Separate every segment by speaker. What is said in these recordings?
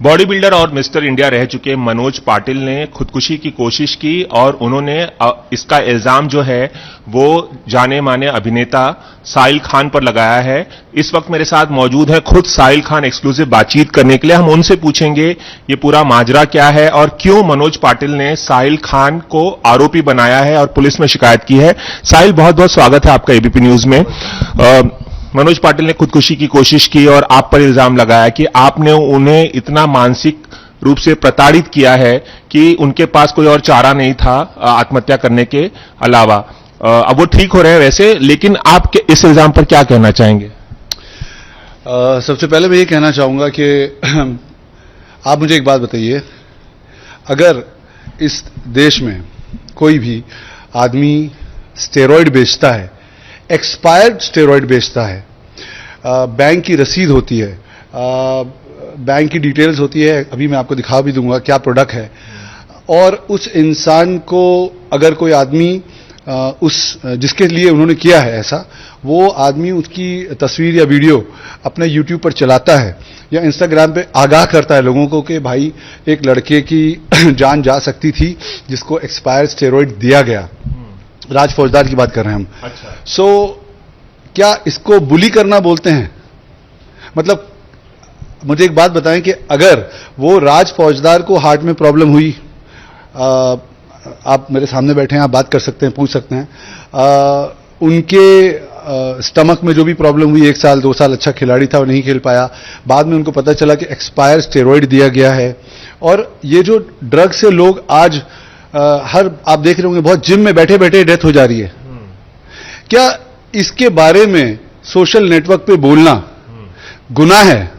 Speaker 1: Body builder और mister India रह चुके मनोज पाटिल ने खुदकुशी की कोशिश की और उन्होंने इसका इल्जाम जो है वो जाने माने अभिनेता साहिल खान पर लगाया है। इस वक्त मेरे साथ मौजूद है खुद साहिल खान एक्सक्लूसिव बातचीत करने के लिए। हम उनसे पूछेंगे ये पूरा माजरा क्या है और क्यों मनोज पाटिल ने साहिल खान को आरोपी बनाया है और पुलिस में शिकायत की है। साहिल, बहुत बहुत स्वागत है आपका एबीपी न्यूज में। मनोज पाटिल ने खुदकुशी की कोशिश की और आप पर इल्जाम लगाया कि आपने उन्हें इतना मानसिक रूप से प्रताड़ित किया है कि उनके पास कोई और चारा नहीं था आत्महत्या करने के अलावा। अब वो ठीक हो रहे हैं वैसे, लेकिन आप इस इल्जाम पर क्या कहना चाहेंगे?
Speaker 2: सबसे पहले मैं ये कहना चाहूंगा कि आप मुझे एक बात बताइए, अगर इस देश में कोई भी आदमी स्टेरॉइड बेचता है, एक्सपायर्ड स्टेरॉइड बेचता है, बैंक की रसीद होती है, बैंक की डिटेल्स होती है, अभी मैं आपको दिखा भी दूंगा क्या प्रोडक्ट है, और उस इंसान को अगर कोई आदमी जिसके लिए उन्होंने किया है ऐसा, वो आदमी उसकी तस्वीर या वीडियो अपने यूट्यूब पर चलाता है या इंस्टाग्राम पे आगाह करता है लोगों को कि भाई एक लड़के की जान जा सकती थी जिसको एक्सपायर्ड स्टेरॉइड दिया गया। राज फौजदार की बात कर रहे हैं हम। अच्छा। क्या इसको बुली करना बोलते हैं? मतलब मुझे एक बात बताएं कि अगर वो राज फौजदार को हार्ट में प्रॉब्लम हुई, आप मेरे सामने बैठे हैं, आप बात कर सकते हैं, पूछ सकते हैं, उनके स्टमक में जो भी प्रॉब्लम हुई, 1 साल 2 साल अच्छा खिलाड़ी था और नहीं खेल पाया, बाद में उनको पता चला कि एक्सपायर स्टेरॉइड दिया गया है। और ये जो ड्रग से लोग आज आप देख रहे होंगे बहुत जिम में बैठे बैठे डेथ हो जा रही है। क्या इसके बारे में सोशल नेटवर्क पे बोलना गुनाह है?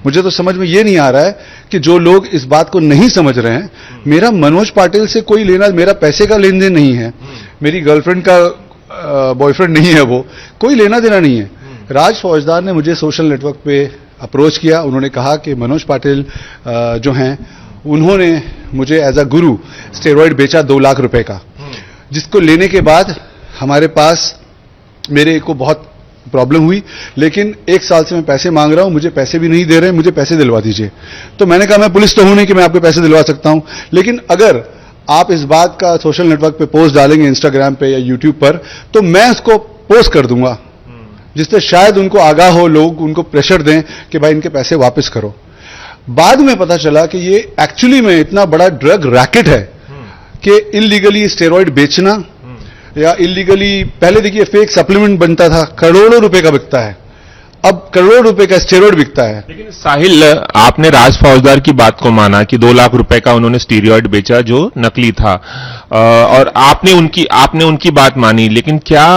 Speaker 2: मुझे तो समझ में ये नहीं आ रहा है कि जो लोग इस बात को नहीं समझ रहे हैं, मेरा मनोज पाटिल से कोई लेना, मेरा पैसे का लेन देन नहीं है, मेरी गर्लफ्रेंड का बॉयफ्रेंड नहीं है, वो कोई लेना देना नहीं है। राज फौजदार ने मुझे सोशल नेटवर्क पे अप्रोच किया, उन्होंने कहा कि मनोज पाटिल जो हैं उन्होंने मुझे एज अ गुरु स्टेरॉइड बेचा 2 लाख रुपए का, जिसको लेने के बाद हमारे पास मेरे को बहुत प्रॉब्लम हुई, लेकिन 1 साल से मैं पैसे मांग रहा हूं, मुझे पैसे भी नहीं दे रहे, मुझे पैसे दिलवा दीजिए। तो मैंने कहा मैं पुलिस तो हूं नहीं कि मैं आपके पैसे दिलवा सकता हूं, लेकिन अगर आप इस बात का सोशल नेटवर्क पे पोस्ट डालेंगे, इंस्टाग्राम पे या यूट्यूब पर, तो मैं उसको पोस्ट कर दूंगा, जिससे शायद उनको आगाह हो, लोग उनको प्रेशर दें कि भाई इनके पैसे वापस करो। बाद में पता चला कि ये एक्चुअली में इतना बड़ा ड्रग रैकेट है कि इलीगली स्टेरॉइड बेचना या इलीगली, पहले देखिए फेक सप्लीमेंट बनता था, करोड़ों रुपए का बिकता है, अब करोड़ों रुपए का स्टेरॉइड बिकता है।
Speaker 1: लेकिन साहिल, आपने राज फौजदार की बात को माना कि 2 लाख रुपए का उन्होंने स्टेरॉइड बेचा जो नकली था, और आपने उनकी बात मानी, लेकिन क्या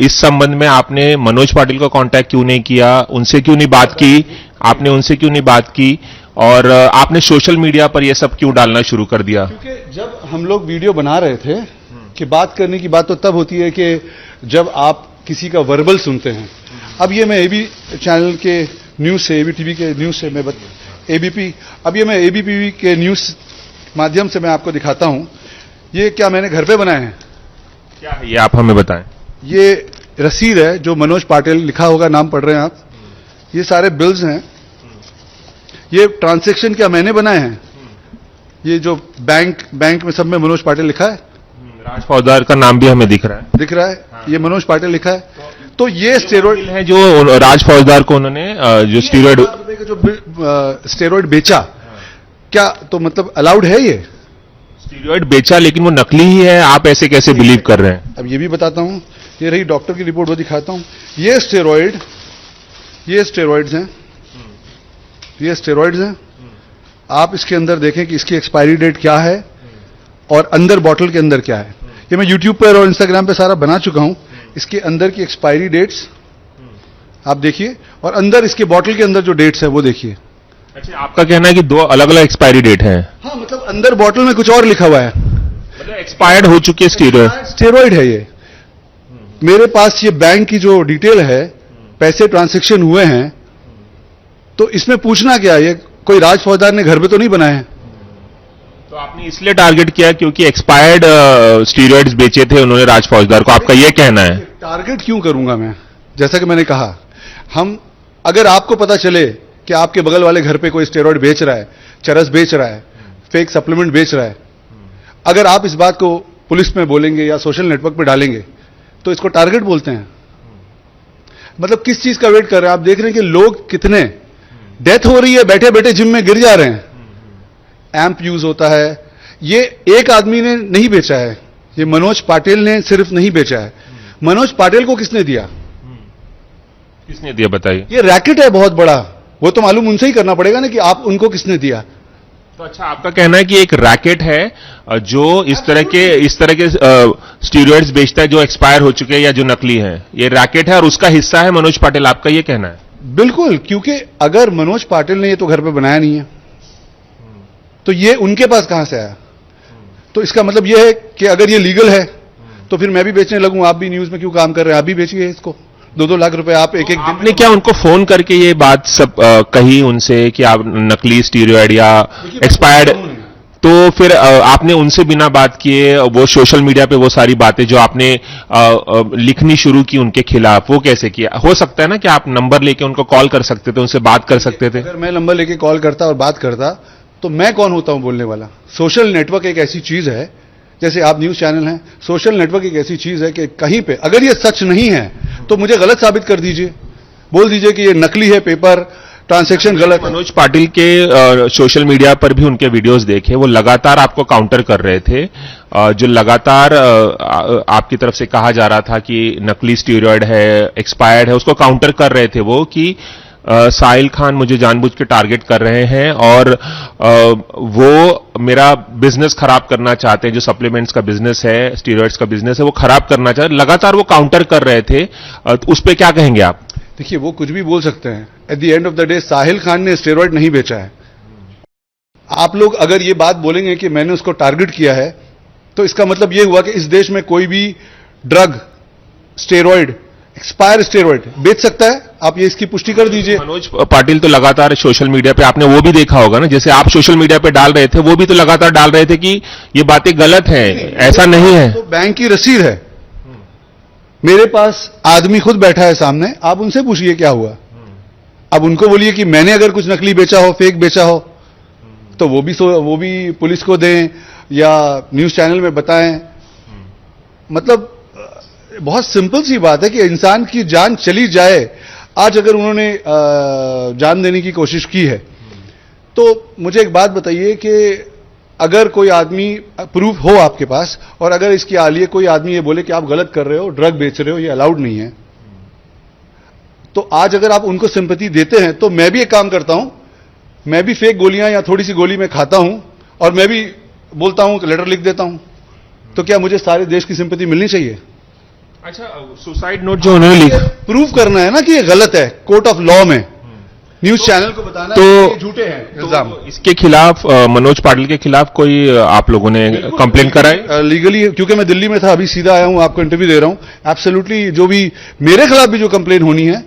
Speaker 1: इस संबंध में आपने मनोज पाटिल का कांटेक्ट क्यों नहीं किया, उनसे क्यों नहीं बात की, आपने उनसे क्यों नहीं बात की, और आपने सोशल मीडिया पर यह सब क्यों डालना शुरू कर दिया?
Speaker 2: क्योंकि जब हम लोग वीडियो बना रहे थे कि बात करने की बात तो तब होती है कि जब आप किसी का वर्बल सुनते हैं। अब ये मैं एबी चैनल के न्यूज से, एबी टीवी के न्यूज से एबीपी, अब ये मैं एबीपी के न्यूज माध्यम से मैं आपको दिखाता हूं। ये क्या मैंने घर पे बनाए हैं?
Speaker 1: क्या है ये, आप हमें बताएं। ये
Speaker 2: रसीद है जो मनोज पाटिल लिखा होगा, नाम पढ़ रहे हैं आप, ये सारे बिल्स हैं, ये ट्रांजैक्शन क्या मैंने बनाए हैं, ये जो बैंक में सब में मनोज पाटिल लिखा है,
Speaker 1: राज फौजदार का नाम भी हमें दिख रहा है।
Speaker 2: हाँ। ये मनोज पाटिल लिखा है। तो ये स्टेरॉइड
Speaker 1: है जो राज फौजदार को उन्होंने जो स्टेरॉइड
Speaker 2: स्टेरॉइड बेचा, क्या तो मतलब अलाउड है? ये
Speaker 1: स्टेरॉइड बेचा लेकिन वो नकली ही है, आप ऐसे कैसे बिलीव कर रहे हैं?
Speaker 2: अब ये भी बताता हूं, ये रही डॉक्टर की रिपोर्ट, वो दिखाता हूं। ये स्टेरॉइड्स हैं, आप इसके अंदर देखें कि इसकी एक्सपायरी डेट क्या है और अंदर बॉटल के अंदर क्या है। ये मैं यूट्यूब पर और इंस्टाग्राम पे सारा बना चुका हूं। इसके अंदर की एक्सपायरी डेट्स आप देखिए, और अंदर इसके बॉटल के अंदर जो डेट्स है वो देखिए।
Speaker 1: अच्छा, आपका कहना है कि 2 अलग-अलग एक्सपायरी डेट है?
Speaker 2: हाँ, मतलब अंदर बॉटल में कुछ और लिखा हुआ है,
Speaker 1: मतलब एक्सपायर्ड हो चुकी है
Speaker 2: स्टेरॉइड है ये। मेरे पास ये बैंक की जो डिटेल है, पैसे ट्रांजैक्शन हुए हैं, तो इसमें पूछना क्या, ये कोई राज फौजदार ने घर पे तो नहीं बनाए हैं।
Speaker 1: तो आपने इसलिए टारगेट किया क्योंकि एक्सपायर्ड स्टेरॉइड्स बेचे थे उन्होंने राज फौजदार को, आपका यह कहना है?
Speaker 2: टारगेट क्यों करूंगा मैं? जैसा कि मैंने कहा, हम अगर आपको पता चले कि आपके बगल वाले घर पे कोई स्टेरॉइड बेच रहा है, चरस बेच रहा है, फेक सप्लीमेंट बेच रहा है, अगर आप इस बात को पुलिस में बोलेंगे या सोशल नेटवर्क पे डालेंगे तो इसको टारगेट बोलते हैं। मतलब किस चीज का वेट कर रहे हैं? आप देख रहे हैं कि लोग कितने, डेथ हो रही है, बैठे बैठे जिम में गिर जा रहे हैं, एम्प यूज होता है। ये एक आदमी ने नहीं बेचा है, ये मनोज पाटिल ने सिर्फ नहीं बेचा है। मनोज पाटिल को किसने दिया?
Speaker 1: किसने दिया बताइए?
Speaker 2: ये रैकेट है बहुत बड़ा, वो तो मालूम उनसे ही करना पड़ेगा ना कि आप उनको किसने दिया।
Speaker 1: तो अच्छा, आपका कहना है कि एक रैकेट है जो इस तरह के स्टीरॉइड्स बेचता है जो एक्सपायर हो चुके हैं या जो नकली हैं, ये रैकेट है और उसका हिस्सा है मनोज पाटिल, आपका ये कहना है?
Speaker 2: बिल्कुल, क्योंकि अगर मनोज पाटिल ने ये तो घर पे बनाया नहीं है तो ये उनके पास कहां से आया? तो इसका मतलब ये है कि अगर ये लीगल है तो फिर मैं भी बेचने लगूं, आप भी न्यूज में क्यों काम कर रहे हैं, आप भी बेचिए इसको। 2-2 लाख रुपए आप एक एक दिन
Speaker 1: आपने क्या उनको फोन करके ये बात सब कही उनसे कि आप नकली स्टीरॉइड या एक्सपायर्ड, तो फिर आपने उनसे बिना बात किए वो सोशल मीडिया पे वो सारी बातें जो आपने लिखनी शुरू की उनके खिलाफ, वो कैसे किया? हो सकता है ना कि आप नंबर लेके उनको कॉल कर सकते थे, उनसे बात कर सकते थे।
Speaker 2: अगर मैं नंबर लेके कॉल करता और बात करता तो मैं कौन होता हूं बोलने वाला? सोशल नेटवर्क एक ऐसी चीज है, जैसे आप न्यूज चैनल हैं, सोशल नेटवर्क एक ऐसी चीज है कि कहीं पे अगर ये सच नहीं है तो मुझे गलत साबित कर दीजिए, बोल दीजिए कि ये नकली है पेपर, ट्रांजैक्शन गलत है।
Speaker 1: मनोज पाटिल के सोशल मीडिया पर भी उनके वीडियोस देखे, वो लगातार आपको काउंटर कर रहे थे, जो लगातार आपकी तरफ से कहा जा रहा था कि नकली स्टीरॉयड है, एक्सपायर्ड है, उसको काउंटर कर रहे थे वो कि साहिल खान मुझे जानबूझ के टारगेट कर रहे हैं और वो मेरा बिजनेस खराब करना चाहते हैं, जो सप्लीमेंट्स का बिजनेस है, स्टीरॉयड्स का बिजनेस है, वो खराब करना चाहते, लगातार वो काउंटर कर रहे थे। उस पर क्या कहेंगे आप?
Speaker 2: देखिए, वो कुछ भी बोल सकते हैं, at the end of the day Sahil Khan ने स्टेरॉइड नहीं बेचा है। आप लोग अगर ये बात बोलेंगे कि मैंने उसको टारगेट किया है तो इसका मतलब ये हुआ कि इस देश में कोई भी ड्रग, स्टेरॉइड, एक्सपायर स्टेरॉइड बेच सकता है? आप ये इसकी पुष्टि कर दीजिए।
Speaker 1: मनोज पाटिल तो लगातार सोशल मीडिया पे, आपने वो भी देखा होगा ना, जैसे आप सोशल मीडिया पे डाल रहे थे, वो भी तो लगातार डाल रहे थे कि ये बातें गलत हैं, ऐसा नहीं है।
Speaker 2: तो बैंक की रसीद है, मेरे पास आदमी खुद बैठा है सामने, आप उनसे पूछिए क्या हुआ। अब उनको बोलिए कि मैंने अगर कुछ नकली बेचा हो, फेक बेचा हो, तो वो भी पुलिस को दें या न्यूज चैनल में बताएं। मतलब बहुत सिंपल सी बात है कि इंसान की जान चली जाए। आज अगर उन्होंने जान देने की कोशिश की है तो मुझे एक बात बताइए कि अगर कोई आदमी, प्रूफ हो आपके पास, और अगर इसके आलिए कोई आदमी ये बोले कि आप गलत कर रहे हो, ड्रग बेच रहे हो, ये अलाउड नहीं है, तो आज अगर आप उनको सिंपैथी देते हैं तो मैं भी एक काम करता हूं, मैं भी फेक गोलियां या थोड़ी सी गोली में खाता हूं और मैं भी बोलता हूं, लेटर लिख देता हूं, तो क्या मुझे सारे देश की सिंपैथी मिलनी चाहिए?
Speaker 1: अच्छा, सुसाइड नोट जो उन्होंने लिखा,
Speaker 2: प्रूफ करना है ना कि ये गलत है, कोर्ट ऑफ लॉ में न्यूज चैनल को बताना
Speaker 1: तो
Speaker 2: है कि ये झूठे हैं इल्जाम।
Speaker 1: तो इसके खिलाफ, मनोज पाटिल के खिलाफ कोई आप लोगों ने कंप्लेंट कराई?
Speaker 2: लीगली, क्योंकि मैं दिल्ली में था, अभी सीधा आया हूं, आपको इंटरव्यू दे रहा हूं। एब्सोल्युटली, जो भी मेरे खिलाफ भी जो कंप्लेन होनी है,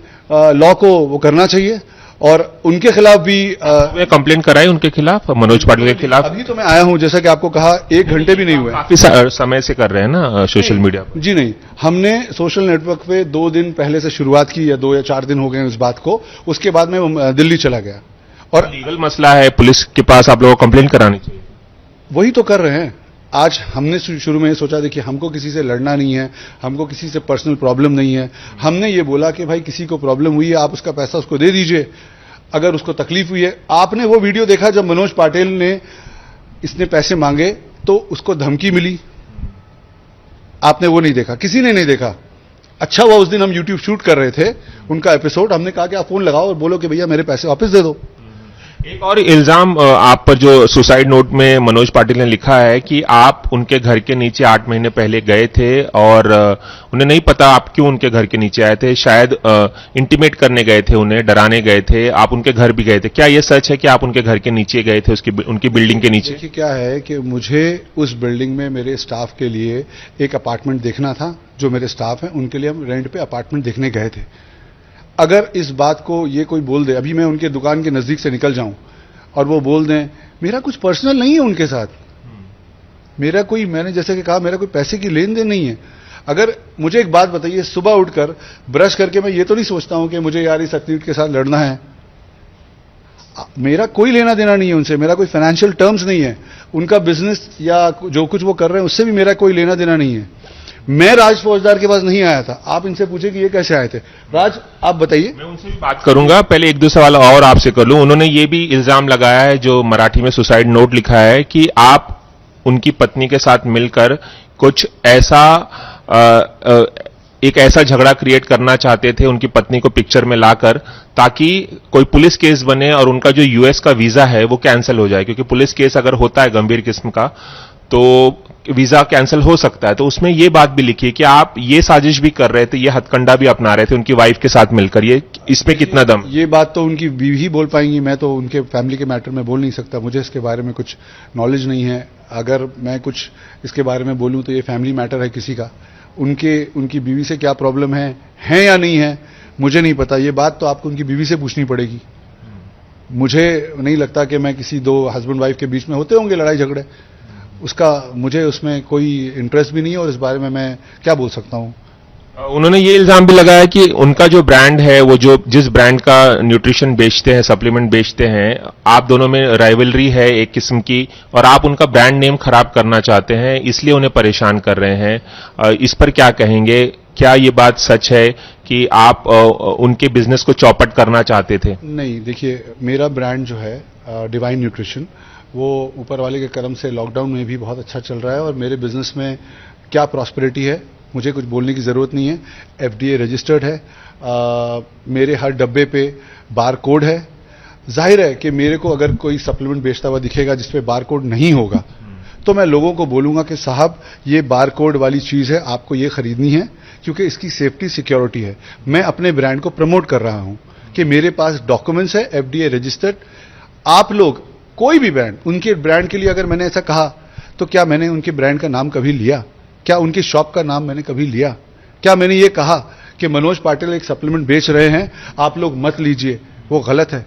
Speaker 2: लॉ को वो करना चाहिए, और उनके खिलाफ भी
Speaker 1: कंप्लेंट कराई उनके खिलाफ, मनोज पाटिल के खिलाफ?
Speaker 2: अभी तो मैं आया हूं, जैसा कि आपको कहा, 1 घंटे भी नहीं हुए।
Speaker 1: काफी समय से कर रहे हैं ना सोशल मीडिया पर?
Speaker 2: जी नहीं, हमने सोशल नेटवर्क पे 2 दिन पहले से शुरुआत की, या 2 या 4 दिन हो गए इस बात को। उसके बाद मैं दिल्ली चला गया, और
Speaker 1: लीगल मसला है, पुलिस के पास आप लोगों को कंप्लेंट करानी चाहिए।
Speaker 2: वही तो कर रहे हैं। आज हमने शुरू में सोचा, देखिए, हमको किसी से लड़ना नहीं है, हमको किसी से पर्सनल प्रॉब्लम नहीं है। हमने ये बोला कि भाई किसी को प्रॉब्लम हुई है, आप उसका पैसा उसको दे दीजिए, अगर उसको तकलीफ हुई है। आपने वो वीडियो देखा जब मनोज पाटिल ने, इसने पैसे मांगे तो उसको धमकी मिली? आपने वो नहीं देखा, किसी ने नहीं देखा। अच्छा हुआ उस दिन हम यूट्यूब शूट कर रहे थे उनका एपिसोड, हमने कहा कि आप फोन लगाओ और बोलो कि भैया मेरे पैसे वापस दे दो।
Speaker 1: एक और इल्जाम आप पर जो सुसाइड नोट में मनोज पाटिल ने लिखा है कि आप उनके घर के नीचे 8 महीने पहले गए थे और उन्हें नहीं पता आप क्यों उनके घर के नीचे आए थे, शायद इंटीमेट करने गए थे, उन्हें डराने गए थे, आप उनके घर भी गए थे। क्या यह सच है कि आप उनके घर के नीचे गए थे, उनकी बिल्डिंग के नीचे?
Speaker 2: देखिए, क्या है कि मुझे उस बिल्डिंग में मेरे स्टाफ के लिए एक अपार्टमेंट देखना था। जो मेरे स्टाफ हैं उनके लिए हम रेंट पे अपार्टमेंट देखने गए थे। अगर इस बात को ये कोई बोल दे, अभी मैं उनके दुकान के नजदीक से निकल जाऊं और वो बोल दें मेरा कुछ पर्सनल नहीं है उनके साथ, मेरा कोई, मैंने जैसे कि कहा, मेरा कोई पैसे की लेन देन नहीं है। अगर मुझे एक बात बताइए, सुबह उठकर ब्रश करके मैं ये तो नहीं सोचता हूं कि मुझे यार इस एथलीट के साथ लड़ना है, मेरा कोई लेना देना नहीं है उनसे, मेरा कोई फाइनेंशियल टर्म्स नहीं है, उनका बिजनेस या जो कुछ वो कर रहे हैं उससे भी मेरा कोई लेना देना नहीं है। मैं राज फौजदार के पास नहीं आया था, आप इनसे पूछे कि ये कैसे आए थे। राज, आप बताइए।
Speaker 1: मैं उनसे भी बात करूंगा, पहले एक दो सवाल और आपसे कर लूं। उन्होंने ये भी इल्जाम लगाया है, जो मराठी में सुसाइड नोट लिखा है, कि आप उनकी पत्नी के साथ मिलकर कुछ ऐसा एक ऐसा झगड़ा क्रिएट करना चाहते थे उनकी पत्नी को पिक्चर में लाकर, ताकि कोई पुलिस केस बने और उनका जो यूएस का वीजा है वो कैंसिल हो जाए, क्योंकि पुलिस केस अगर होता है गंभीर किस्म का तो वीजा कैंसिल हो सकता है। तो उसमें ये बात भी लिखी है कि आप ये साजिश भी कर रहे थे, ये हथकंडा भी अपना रहे थे उनकी वाइफ के साथ मिलकर। ये इसमें कितना दम?
Speaker 2: ये बात तो उनकी बीवी ही बोल पाएंगी, मैं तो उनके फैमिली के मैटर में बोल नहीं सकता, मुझे इसके बारे में कुछ नॉलेज नहीं है। अगर मैं कुछ इसके बारे में बोलूं तो ये फैमिली मैटर है किसी का, उनकी बीवी से क्या प्रॉब्लम है या नहीं है मुझे नहीं पता। ये बात तो आपको उनकी बीवी से पूछनी पड़ेगी। मुझे नहीं लगता कि मैं किसी दो हस्बैंड वाइफ के बीच में होते होंगे लड़ाई झगड़े, उसका मुझे उसमें कोई इंटरेस्ट भी नहीं है और इस बारे में मैं क्या बोल सकता हूं।
Speaker 1: उन्होंने ये इल्जाम भी लगाया कि उनका जो ब्रांड है, वो जो जिस ब्रांड का न्यूट्रिशन बेचते हैं, सप्लीमेंट बेचते हैं, आप दोनों में राइवलरी है एक किस्म की, और आप उनका ब्रांड नेम खराब करना चाहते हैं, इसलिए उन्हें परेशान कर रहे हैं। इस पर क्या कहेंगे? क्या ये बात सच है कि आप उनके बिजनेस को चौपट करना चाहते थे?
Speaker 2: नहीं, देखिए, मेरा ब्रांड जो है डिवाइन न्यूट्रिशन, वो ऊपर वाले के करम से लॉकडाउन में भी बहुत अच्छा चल रहा है और मेरे बिजनेस में क्या प्रॉस्पेरिटी है मुझे कुछ बोलने की ज़रूरत नहीं है। FDA रजिस्टर्ड है, मेरे हर डब्बे पे बार कोड है। जाहिर है कि मेरे को अगर कोई सप्लीमेंट बेचता हुआ दिखेगा जिस पे बार कोड नहीं होगा तो मैं लोगों को बोलूंगा कि साहब ये बार कोड वाली चीज़ है, आपको ये खरीदनी है क्योंकि इसकी सेफ्टी सिक्योरिटी है। मैं अपने ब्रांड को प्रमोट कर रहा हूं कि मेरे पास डॉक्यूमेंट्स है FDA रजिस्टर्ड। आप लोग कोई भी ब्रांड, उनके ब्रांड के लिए अगर मैंने ऐसा कहा तो क्या मैंने उनके ब्रांड का नाम कभी लिया? क्या उनकी शॉप का नाम मैंने कभी लिया? क्या मैंने ये कहा कि मनोज पाटिल एक सप्लीमेंट बेच रहे हैं, आप लोग मत लीजिए, वो गलत है?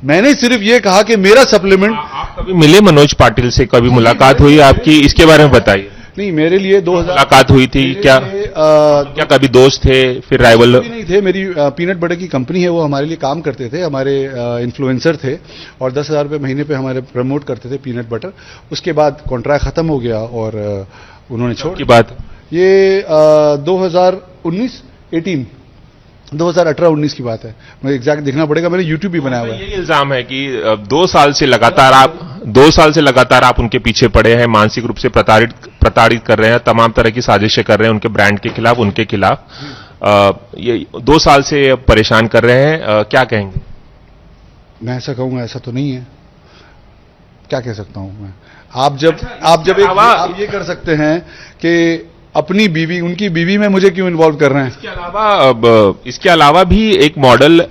Speaker 2: मैंने सिर्फ ये कहा कि मेरा सप्लीमेंट।
Speaker 1: आप कभी मिले मनोज पाटिल से? कभी मुलाकात हुई आपकी? इसके बारे में बताइए।
Speaker 2: नहीं, मेरे लिए 2000
Speaker 1: मुलाकात हुई थी क्या? क्या कभी दोस्त थे, फिर राइवल?
Speaker 2: नहीं थे। मेरी पीनट बटर की कंपनी है, वो हमारे लिए काम करते थे, हमारे इन्फ्लुएंसर थे और 10,000 रुपये महीने पे हमारे प्रमोट करते थे पीनट बटर। उसके बाद कॉन्ट्रैक्ट खत्म हो गया और उन्होंने छोड़
Speaker 1: की बात
Speaker 2: ये 2018-19 की बात है, मुझे एग्जैक्ट देखना पड़ेगा, मैंने यूट्यूब भी बनाया हुआ है।
Speaker 1: ये इल्जाम है कि 2 साल से लगातार आप उनके पीछे पड़े हैं, मानसिक रूप से प्रताड़ित कर रहे हैं, तमाम तरह की साजिशें कर रहे हैं उनके ब्रांड के खिलाफ, उनके खिलाफ। ये 2 साल से परेशान कर रहे हैं, क्या कहेंगे?
Speaker 2: मैं ऐसा कहूंगा, ऐसा तो नहीं है, क्या कह सकता हूं मैं? आप ये कर सकते हैं कि अपनी बीवी, उनकी बीवी में मुझे क्यों इन्वॉल्व कर रहे हैं?
Speaker 1: इसके अलावा भी एक मॉडल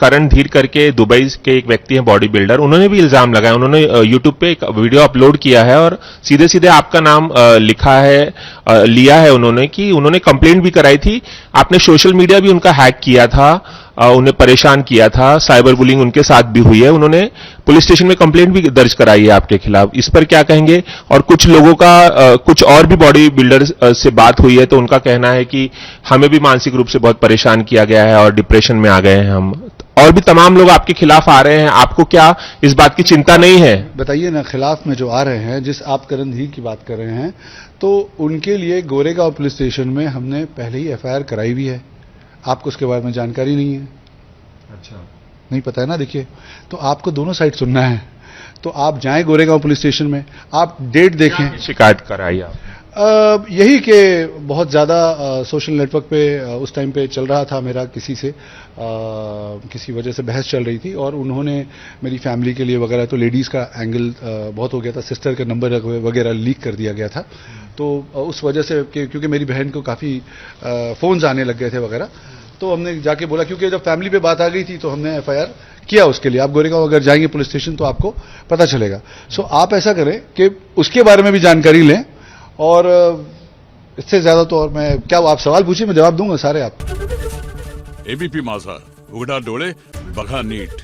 Speaker 1: करण धीर करके दुबई के एक व्यक्ति हैं, बॉडी बिल्डर, उन्होंने भी इल्जाम लगाया। उन्होंने यूट्यूब पे एक वीडियो अपलोड किया है और सीधे सीधे आपका नाम लिखा है, लिया है उन्होंने, कि उन्होंने कंप्लेंट भी कराई थी, आपने सोशल मीडिया भी उनका हैक किया था, उन्हें परेशान किया था, साइबर बुलिंग उनके साथ भी हुई है, उन्होंने पुलिस स्टेशन में कंप्लेंट भी दर्ज कराई है आपके खिलाफ। इस पर क्या कहेंगे? और कुछ लोगों का, कुछ और भी बॉडी बिल्डर से बात हुई है तो उनका कहना है कि हमें भी मानसिक रूप से बहुत परेशान किया गया है और डिप्रेशन में आ गए हैं हम। और भी तमाम लोग आपके खिलाफ आ रहे हैं, आपको क्या इस बात की चिंता नहीं है?
Speaker 2: बताइए ना, खिलाफ में जो आ रहे हैं, जिस आप करण धीर की बात कर रहे हैं, तो उनके लिए गोरेगांव पुलिस स्टेशन में हमने पहले ही FIR कराई हुई है। आपको उसके बारे में जानकारी नहीं है?
Speaker 1: अच्छा,
Speaker 2: नहीं पता है ना? देखिए, तो आपको दोनों साइड सुनना है, तो आप जाएं गोरेगांव पुलिस स्टेशन में, आप डेट देखें।
Speaker 1: शिकायत कराई आप?
Speaker 2: यही कि बहुत ज़्यादा सोशल नेटवर्क पे उस टाइम पे चल रहा था मेरा, किसी से किसी वजह से बहस चल रही थी और उन्होंने मेरी फैमिली के लिए वगैरह, तो लेडीज़ का एंगल बहुत हो गया था, सिस्टर का नंबर वगैरह लीक कर दिया गया था, तो उस वजह से क्योंकि मेरी बहन को काफ़ी फ़ोन्स आने लग गए थे वगैरह, तो हमने जाके बोला, क्योंकि जब फैमिली पे बात आ गई थी तो हमने FIR किया उसके लिए। आप गोरेगांव अगर जाएंगे पुलिस स्टेशन तो आपको पता चलेगा। सो आप ऐसा करें कि उसके बारे में भी जानकारी लें, और इससे ज्यादा तो और मैं क्या, आप सवाल पूछिए, मैं जवाब दूंगा सारे। आप
Speaker 3: ABP माझा, उघडा डोळे बघा नीट।